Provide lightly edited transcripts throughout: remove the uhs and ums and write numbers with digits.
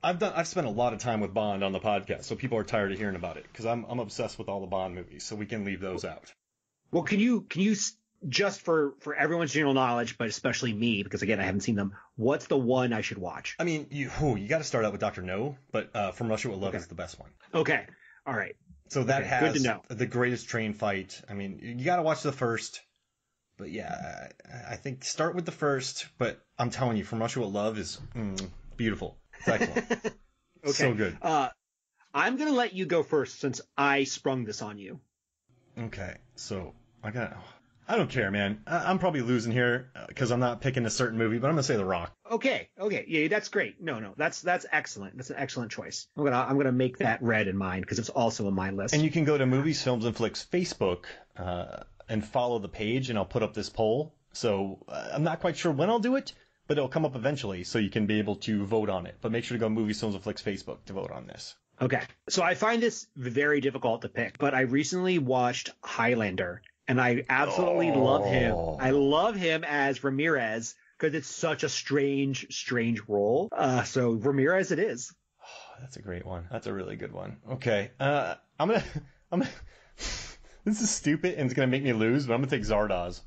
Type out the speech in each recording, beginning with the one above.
I've spent a lot of time with Bond on the podcast, so people are tired of hearing about it because I'm obsessed with all the Bond movies, so we can leave those out. Well, can you just for everyone's general knowledge, but especially me, because again I haven't seen them, what's the one I should watch? I mean, you got to start out with Dr. No, but From Russia with Love is the best one. Okay, all right. So that has good to know. The greatest train fight. I mean, you got to watch the first. But yeah, I think start with the first. But I'm telling you, From Russia with Love is beautiful. It's excellent. Okay. So good. I'm going to let you go first since I sprung this on you. Okay. So I don't care, man. I'm probably losing here because I'm not picking a certain movie, but I'm going to say The Rock. Okay. Yeah, that's great. No, that's excellent. That's an excellent choice. I'm going to make that red in mine because it's also on my list. And you can go to Movies, Films, and Flicks Facebook and follow the page, and I'll put up this poll. So I'm not quite sure when I'll do it, but it'll come up eventually, so you can be able to vote on it. But make sure to go Movies, Films, and Flicks Facebook to vote on this. Okay. So I find this very difficult to pick, but I recently watched Highlander, and I absolutely love him. I love him as Ramirez because it's such a strange role. So Ramirez it is. Oh, that's a great one. That's a really good one. Okay. I'm gonna this is stupid and it's gonna make me lose, but I'm gonna take Zardoz.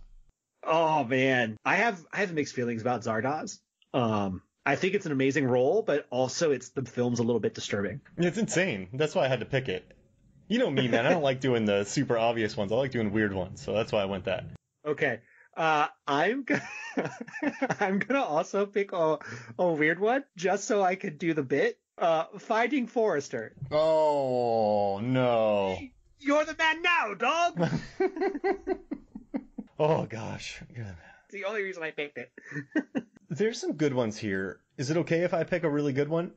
Oh man, I have mixed feelings about Zardoz. I think it's an amazing role, but also the film's a little bit disturbing. It's insane. That's why I had to pick it. You know me, man. I don't like doing the super obvious ones. I like doing weird ones, so that's why I went that. Okay. I'm gonna also pick a weird one just so I could do the bit. Finding Forrester. Oh no. You're the man now, dog. Oh gosh. It's the only reason I picked it. There's some good ones here. Is it okay if I pick a really good one?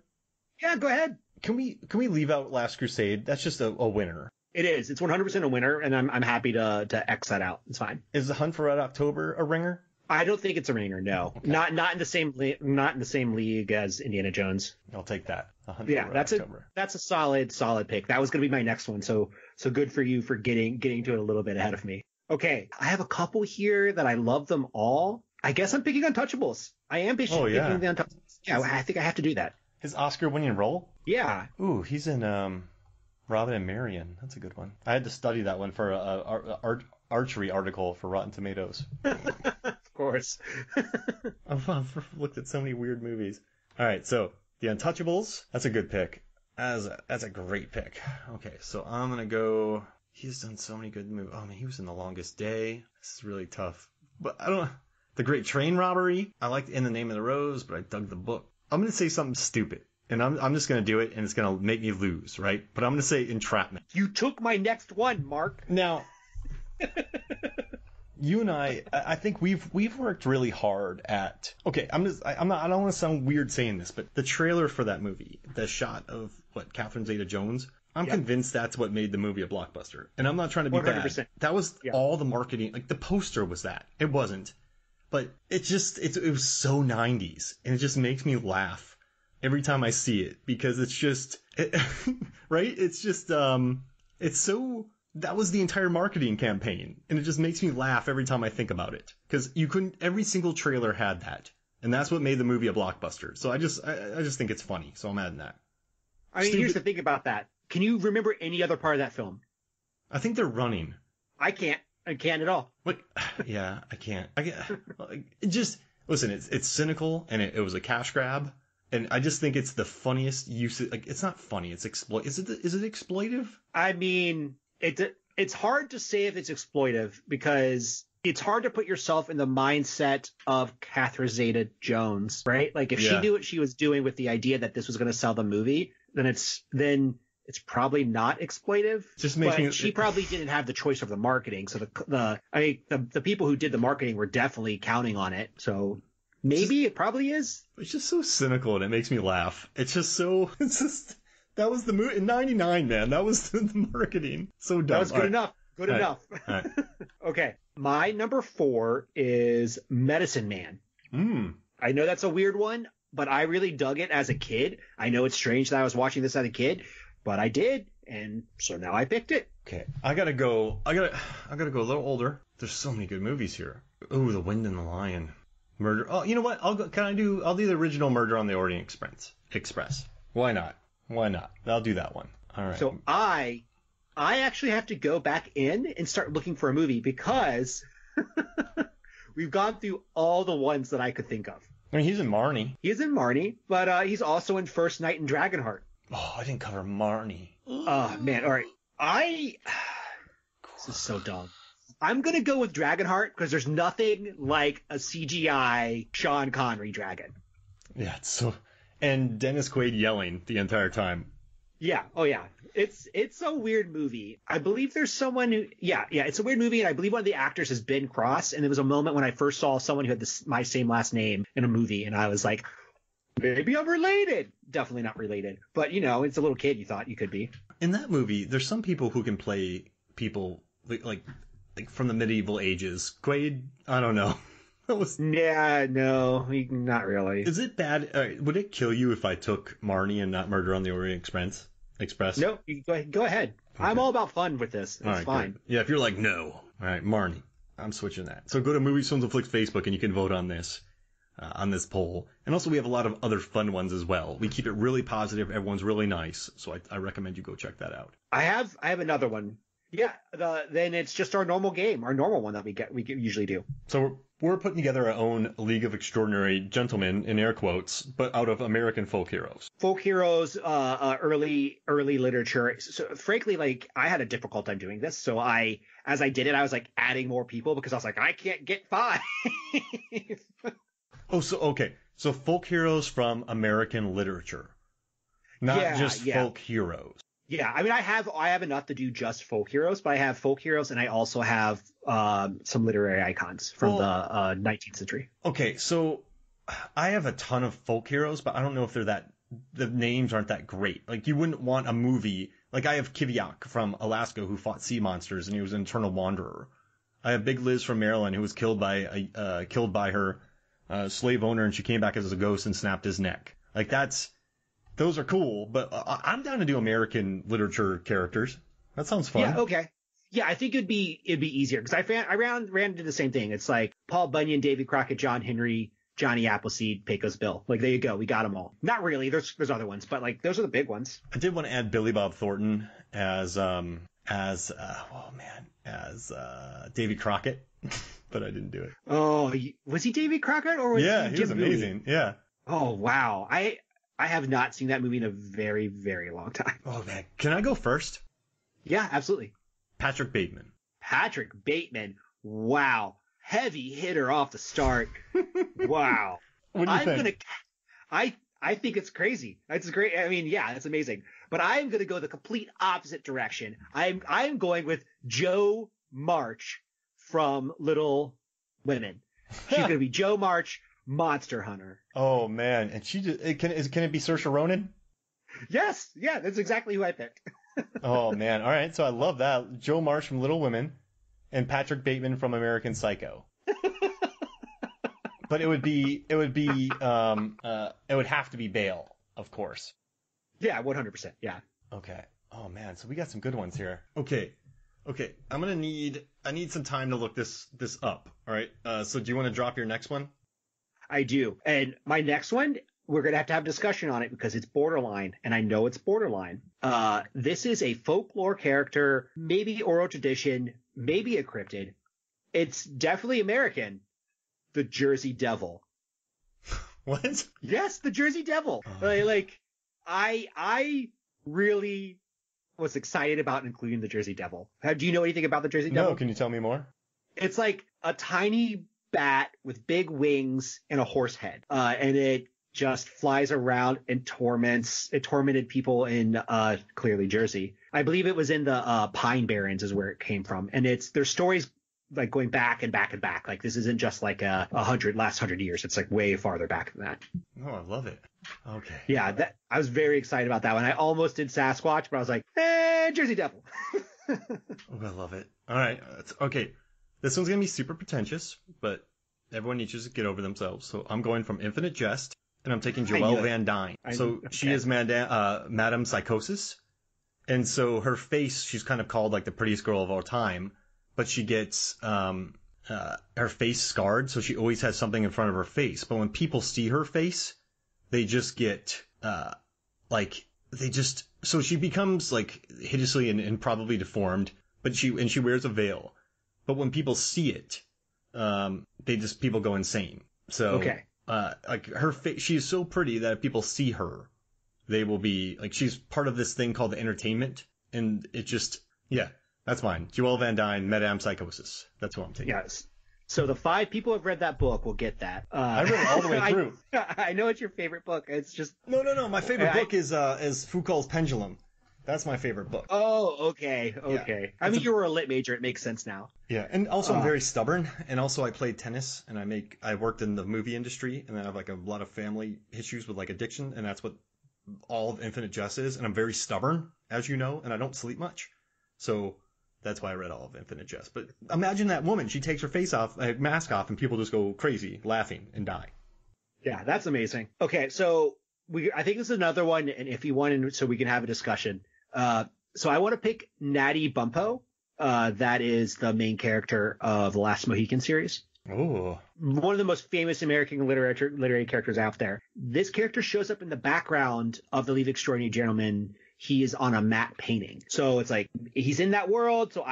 Yeah, go ahead. Can we leave out Last Crusade? That's just a winner. It is. It's 100% a winner, and I'm happy to X that out. It's fine. Is The Hunt for Red October a ringer? I don't think it's a ringer. No, okay. Not in the same league as Indiana Jones. I'll take that. That's a solid pick. That was going to be my next one. So good for you for getting to it a little bit ahead of me. Okay, I have a couple here that I love them all. I guess I'm picking Untouchables. I am picking the Untouchables. Yeah, I think I have to do that. His Oscar-winning role? Yeah. Ooh, he's in Robin and Marion. That's a good one. I had to study that one for a archery article for Rotten Tomatoes. Of course. I've looked at so many weird movies. All right, so The Untouchables. That's a good pick. That's a great pick. Okay, so I'm gonna go. He's done so many good movies. Oh man, he was in The Longest Day. This is really tough. But I don't know. The Great Train Robbery. I liked In the Name of the Rose, but I dug the book. I'm gonna say something stupid. And I'm just going to do it, and it's going to make me lose, right? But I'm going to say Entrapment. You took my next one, Mark. Now, you and I think we've worked really hard at. Okay, I don't want to sound weird saying this, but the trailer for that movie, the shot of Catherine Zeta-Jones, I'm convinced that's what made the movie a blockbuster. And I'm not trying to be 100%. Bad. That was all the marketing. Like the poster was that. It wasn't, but it was so 90s, and it just makes me laugh every time I see it, because it's just, right? It's just, it's so, that was the entire marketing campaign. And it just makes me laugh every time I think about it. Because every single trailer had that. And that's what made the movie a blockbuster. So I just think it's funny. So I'm adding that. I mean, here's the thing about that. Can you remember any other part of that film? I think they're running. I can't at all. Like, yeah, I can't. Listen, it's cynical and it was a cash grab. And I just think it's the funniest use. Like, it's not funny. It's Is it exploitive? I mean, it's hard to say if it's exploitive because it's hard to put yourself in the mindset of Catherine Zeta-Jones, right? Like if she knew what she was doing with the idea that this was going to sell the movie, then it's probably not exploitive. She probably didn't have the choice of the marketing. So the people who did the marketing were definitely counting on it. So. Maybe it probably is. It's just so cynical and it makes me laugh. That was the movie in 99, man. That was the marketing. So dumb. That was good enough. Good enough. All right. Okay. My number 4 is Medicine Man. I know that's a weird one, but I really dug it as a kid. I know it's strange that I was watching this as a kid, but I did. And so now I picked it. Okay. I gotta go a little older. There's so many good movies here. Ooh, The Wind and the Lion. Murder. Oh, you know what? I'll do the original Murder on the Orient Express. Why not? Why not? I'll do that one. All right. So I actually have to go back in and start looking for a movie because we've gone through all the ones that I could think of. I mean, he's in Marnie. He is in Marnie, but he's also in First Night in Dragonheart. Oh, I didn't cover Marnie. Oh, man. All right. This is so dumb. I'm going to go with Dragonheart because there's nothing like a CGI Sean Connery dragon. Yeah, it's so... And Dennis Quaid yelling the entire time. Yeah. Oh, yeah. It's a weird movie. I believe there's someone who... Yeah, it's a weird movie, and I believe one of the actors is Ben Cross, and there was a moment when I first saw someone who had my same last name in a movie, and I was like, maybe I'm related. Definitely not related. But, it's a little kid you thought you could be. In that movie, there's some people who can play people like from the medieval ages. Quaid, I don't know. Yeah, no, not really. Is it bad? Would it kill you if I took Marnie and not Murder on the Orient Express? No, go ahead. Okay. I'm all about fun with this. It's right, fine. Good. Yeah, if you're like, no. All right, Marnie. I'm switching that. So go to Movies, Films, and Flicks Facebook and you can vote on this poll. And also we have a lot of other fun ones as well. We keep it really positive. Everyone's really nice. So I recommend you go check that out. I have another one. Yeah, then it's just our normal game, our normal one that we usually do. So we're putting together our own League of Extraordinary Gentlemen, in air quotes, but out of American folk heroes. Folk heroes, early literature. So frankly, I had a difficult time doing this. So as I did it, I was adding more people because I was like, I can't get 5. Okay. So folk heroes from American literature, not just folk heroes. Yeah, I mean, I have enough to do just folk heroes, but I have folk heroes, and I also have some literary icons from the 19th century. Okay, so I have a ton of folk heroes, but I don't know if the names aren't that great. You wouldn't want a movie. I have Kiviak from Alaska who fought sea monsters, and he was an eternal wanderer. I have Big Liz from Maryland who was killed by her slave owner, and she came back as a ghost and snapped his neck. Those are cool, but I'm down to do American literature characters. That sounds fun. Yeah, okay. Yeah, I think it'd be easier because I ran into the same thing. It's Paul Bunyan, Davy Crockett, John Henry, Johnny Appleseed, Pecos Bill. There you go. We got them all. Not really. There's other ones, but those are the big ones. I did want to add Billy Bob Thornton as Davy Crockett, but I didn't do it. Oh, was he Davy Crockett or was he Jim he was amazing. Bowie? Yeah. Oh wow. I have not seen that movie in a very, very long time. Oh, man. Can I go first? Yeah, absolutely. Patrick Bateman. Patrick Bateman. Wow. Heavy hitter off the start. Wow. What do you think? I think it's crazy. It's great. I mean, yeah, it's amazing. But I'm going to go the complete opposite direction. I'm going with Jo March from Little Women. She's going to be Jo March, Monster Hunter. Oh man, and she just can it be Saoirse Ronan? Yes, yeah, that's exactly who I picked. Oh man, all right, so I love that. Jo March from Little Women, and Patrick Bateman from American Psycho. But it would have to be Bale, of course. Yeah, 100%. Yeah. Okay. Oh man, so we got some good ones here. Okay, I need some time to look this up. All right. So do you want to drop your next one? I do. And my next one, we're going to have discussion on it because it's borderline, and I know it's borderline. This is a folklore character, maybe oral tradition, maybe a cryptid. It's definitely American. The Jersey Devil. What? Yes, the Jersey Devil. I really was excited about including the Jersey Devil. Do you know anything about the Jersey Devil? No, can you tell me more? It's like a tiny bat with big wings and a horse head. And it just flies around and tormented people in clearly Jersey. I believe it was in the Pine Barrens is where it came from. And there's stories going back and back and back. This isn't just last 100 years. It's way farther back than that. Oh, I love it. Okay. Yeah, I was very excited about that one. I almost did Sasquatch, but I was like, Jersey Devil. Oh, I love it. All right. Okay. This one's going to be super pretentious, but everyone needs to just get over themselves. So I'm going from Infinite Jest, and I'm taking Joelle Van Dyne. She is Madame Psychosis. And so her face, she's kind of called the prettiest girl of all time, but she gets her face scarred, so she always has something in front of her face. But when people see her face, they just get like they just, so she becomes like hideously and probably deformed, but she wears a veil. But when people see it, people go insane. So, Okay. like her face, she's so pretty that if people see her, they will be like, she's part of this thing called the entertainment. And it just, yeah, that's mine. Joelle Van Dyne, Madame Psychosis. That's what I'm taking. Yes. So the 5 people who have read that book will get that. I read it all the way through. I know it's your favorite book. It's just No. My favorite book is Foucault's Pendulum. That's my favorite book. Oh, okay. Yeah. I mean, you were a lit major. It makes sense now. Yeah, and also I'm very stubborn, and also I played tennis, and I worked in the movie industry, and then I have like a lot of family issues with like addiction, and that's what all of Infinite Jest is, and I'm very stubborn, as you know, and I don't sleep much. So that's why I read all of Infinite Jest. But imagine that woman, she takes her mask off, and people just go crazy, laughing, and die. Yeah, that's amazing. Okay, so I think this is another one, and if you want, so we can have a discussion. So I want to pick Natty Bumppo. That is the main character of the Last Mohican series. Oh. One of the most famous American literary characters out there. This character shows up in the background of The League of Extraordinary Gentlemen. He is on a matte painting. So it's like, he's in that world. So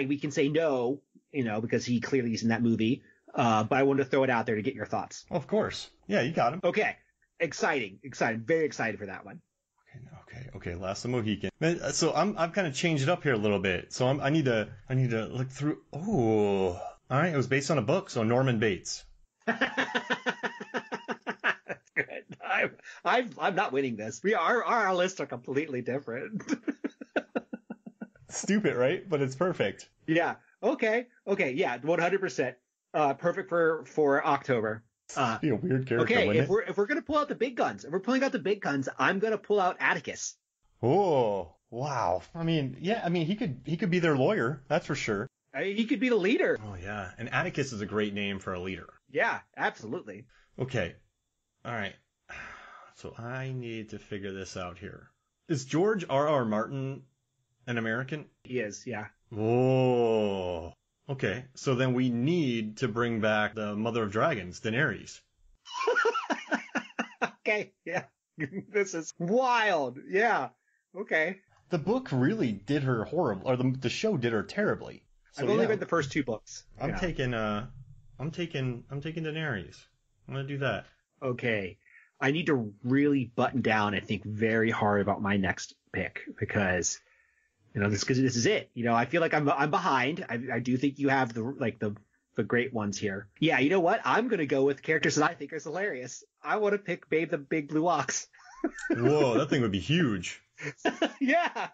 we can say no, because he clearly is in that movie. But I wanted to throw it out there to get your thoughts. Of course. Yeah, you got him. Okay. Exciting. Very excited for that one. Okay. Last of the Mohican. So I've kind of changed it up here a little bit. So I need to look through. Oh, all right. It was based on a book. So Norman Bates. Good. I'm not winning this. Our lists are completely different. Stupid, right? But it's perfect. Yeah. Okay. Yeah. 100%. Perfect for October. Be a weird character. Okay, if we're gonna pull out the big guns, I'm gonna pull out Atticus. Oh, wow. I mean, he could be their lawyer. That's for sure. He could be the leader. Oh yeah, and Atticus is a great name for a leader. Yeah, absolutely. Okay, all right. So I need to figure this out here. Is George R.R. Martin an American? He is. Yeah. Oh. Okay, so then we need to bring back the Mother of Dragons, Daenerys. Okay, yeah. This is wild. Yeah. Okay. The book really did her horrible, or the show did her terribly. So, I've only read the first 2 books. I'm taking Daenerys. I'm gonna do that. Okay. I need to really button down and think very hard about my next pick because this is it. I feel like I'm behind. I do think you have the great ones here. Yeah, you know what? I'm gonna go with characters that I think are hilarious. I want to pick Babe the Big Blue Ox. Whoa, that thing would be huge. Yeah.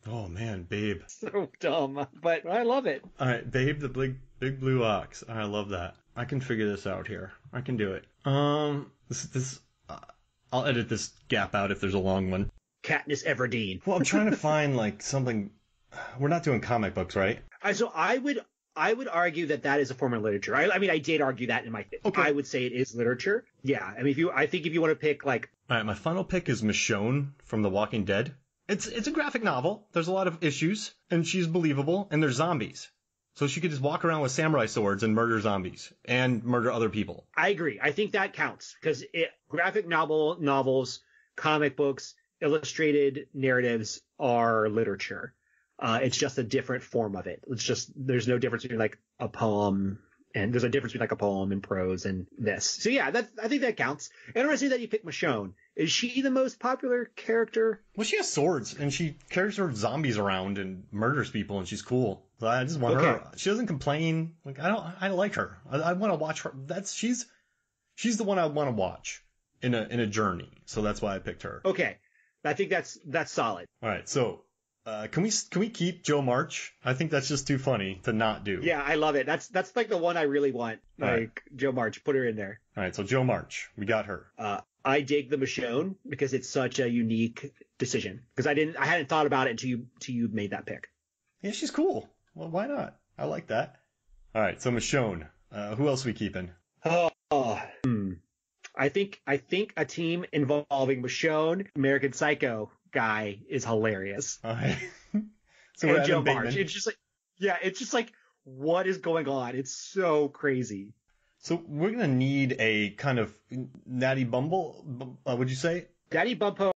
Oh man, Babe. So dumb, but I love it. All right, Babe the Big Blue Ox. I love that. I can figure this out here. I can do it. I'll edit this gap out if there's a long one. Katniss Everdeen. Well, I'm trying to find like something. We're not doing comic books, right? So I would argue that is a form of literature. I mean, I did argue that in my. Okay. I would say it is literature. Yeah. I mean, I think if you want to pick like. All right, my final pick is Michonne from The Walking Dead. It's a graphic novel. There's a lot of issues, and she's believable, and there's zombies. So she could just walk around with samurai swords and murder zombies and murder other people. I agree. I think that counts because graphic novels, comic books, illustrated narratives are literature. It's just a different form of it. There's no difference between like a poem and there's a difference between like a poem and prose and this. So yeah, I think that counts. And I see that you picked Michonne. Is she the most popular character? Well, she has swords and she carries her zombies around and murders people and she's cool. So I just want her. She doesn't complain. Like I like her. I want to watch her. She's the one I want to watch in a journey. So that's why I picked her. Okay. I think that's solid. All right. So can we keep Jo March? I think that's just too funny to not do. Yeah, I love it. That's like the one I really want. Like right. Jo March, put her in there. All right, so Jo March, we got her. I dig the Michonne because it's such a unique decision. Because I hadn't thought about it until you made that pick. Yeah, she's cool. Well, why not? I like that. All right, so Michonne. Who else are we keeping? I think a team involving Michonne, American Psycho guy is hilarious. All right. So and Jo March. It's just like, what is going on? It's so crazy. So we're gonna need a kind of Natty Bumble. Would you say Daddy Bumpo